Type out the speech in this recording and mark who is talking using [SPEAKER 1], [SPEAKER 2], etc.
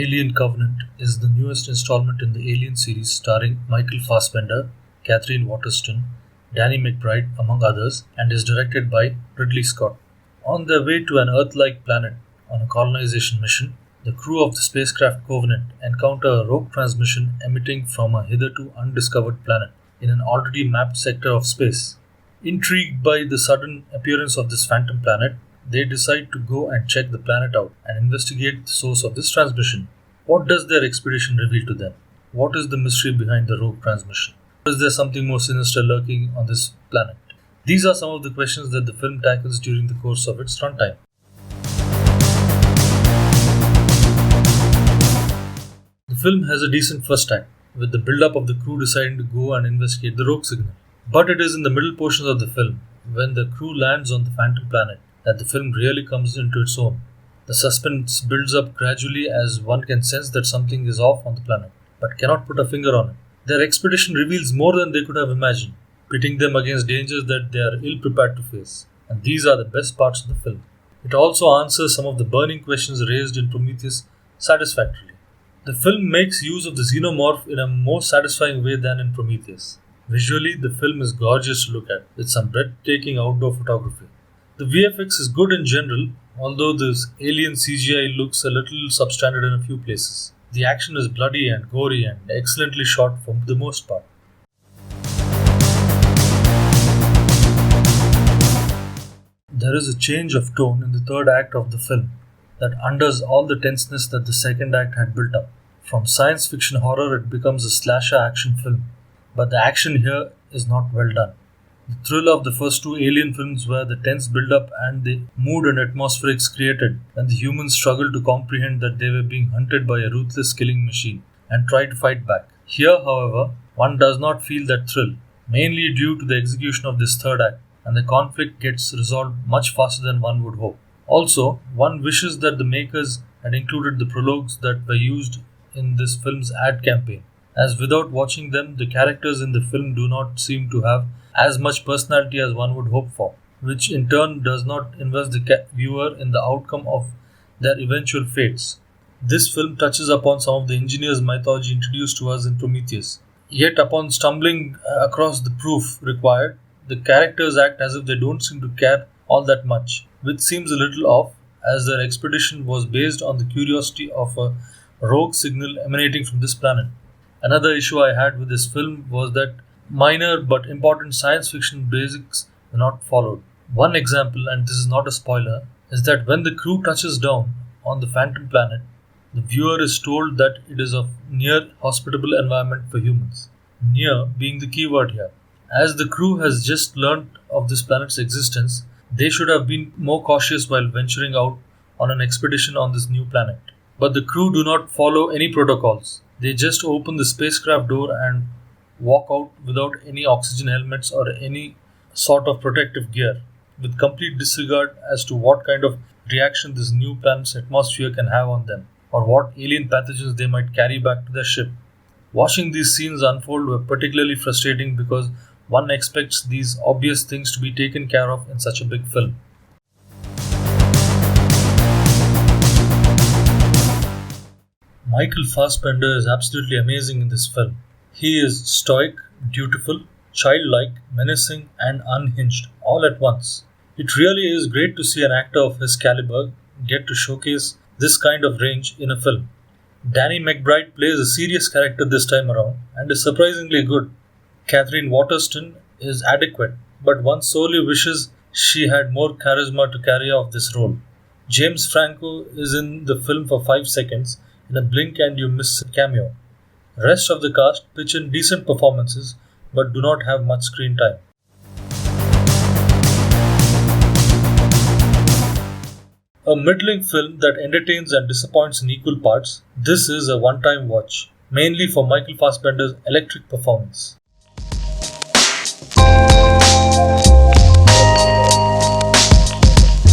[SPEAKER 1] Alien Covenant is the newest installment in the Alien series starring Michael Fassbender, Catherine Waterston, Danny McBride, among others, and is directed by Ridley Scott. On their way to an Earth-like planet on a colonization mission, the crew of the spacecraft Covenant encounter a rogue transmission emitting from a hitherto undiscovered planet in an already mapped sector of space. Intrigued by the sudden appearance of this phantom planet, they decide to go and check the planet out and investigate the source of this transmission. What does their expedition reveal to them? What is the mystery behind the rogue transmission? Is there something more sinister lurking on this planet? These are some of the questions that the film tackles during the course of its runtime. The film has a decent first act, with the build-up of the crew deciding to go and investigate the rogue signal. But it is in the middle portions of the film, when the crew lands on the phantom planet, that the film really comes into its own. The suspense builds up gradually as one can sense that something is off on the planet, but cannot put a finger on it. Their expedition reveals more than they could have imagined, pitting them against dangers that they are ill-prepared to face. And these are the best parts of the film. It also answers some of the burning questions raised in Prometheus satisfactorily. The film makes use of the xenomorph in a more satisfying way than in Prometheus. Visually, the film is gorgeous to look at, with some breathtaking outdoor photography. The VFX is good in general, although this alien CGI looks a little substandard in a few places. The action is bloody and gory and excellently shot for the most part. There is a change of tone in the third act of the film that undoes all the tenseness that the second act had built up. From science fiction horror, it becomes a slasher action film. But the action here is not well done. The thrill of the first two Alien films were the tense build-up and the mood and atmospherics created when the humans struggled to comprehend that they were being hunted by a ruthless killing machine and try to fight back. Here, however, one does not feel that thrill, mainly due to the execution of this third act, and the conflict gets resolved much faster than one would hope. Also, one wishes that the makers had included the prologues that were used in this film's ad campaign, as without watching them, the characters in the film do not seem to have as much personality as one would hope for, which in turn does not invest the viewer in the outcome of their eventual fates. This film touches upon some of the engineer's mythology introduced to us in Prometheus. Yet upon stumbling across the proof required, the characters act as if they don't seem to care all that much, which seems a little off, as their expedition was based on the curiosity of a rogue signal emanating from this planet. Another issue I had with this film was that minor but important science fiction basics were not followed. One example, and this is not a spoiler, is that when the crew touches down on the phantom planet, the viewer is told that it is a near hospitable environment for humans. Near being the key word here. As the crew has just learnt of this planet's existence, they should have been more cautious while venturing out on an expedition on this new planet. But the crew do not follow any protocols. They just open the spacecraft door and walk out without any oxygen helmets or any sort of protective gear, with complete disregard as to what kind of reaction this new planet's atmosphere can have on them, or what alien pathogens they might carry back to their ship. Watching these scenes unfold were particularly frustrating because one expects these obvious things to be taken care of in such a big film. Michael Fassbender is absolutely amazing in this film. He is stoic, dutiful, childlike, menacing, and unhinged all at once. It really is great to see an actor of his caliber get to showcase this kind of range in a film. Danny McBride plays a serious character this time around and is surprisingly good. Catherine Waterston is adequate, but one sorely wishes she had more charisma to carry off this role. James Franco is in the film for 5 seconds, in a blink and you miss a cameo. Rest of the cast pitch in decent performances but do not have much screen time. A middling film that entertains and disappoints in equal parts, this is a one-time watch, mainly for Michael Fassbender's electric performance.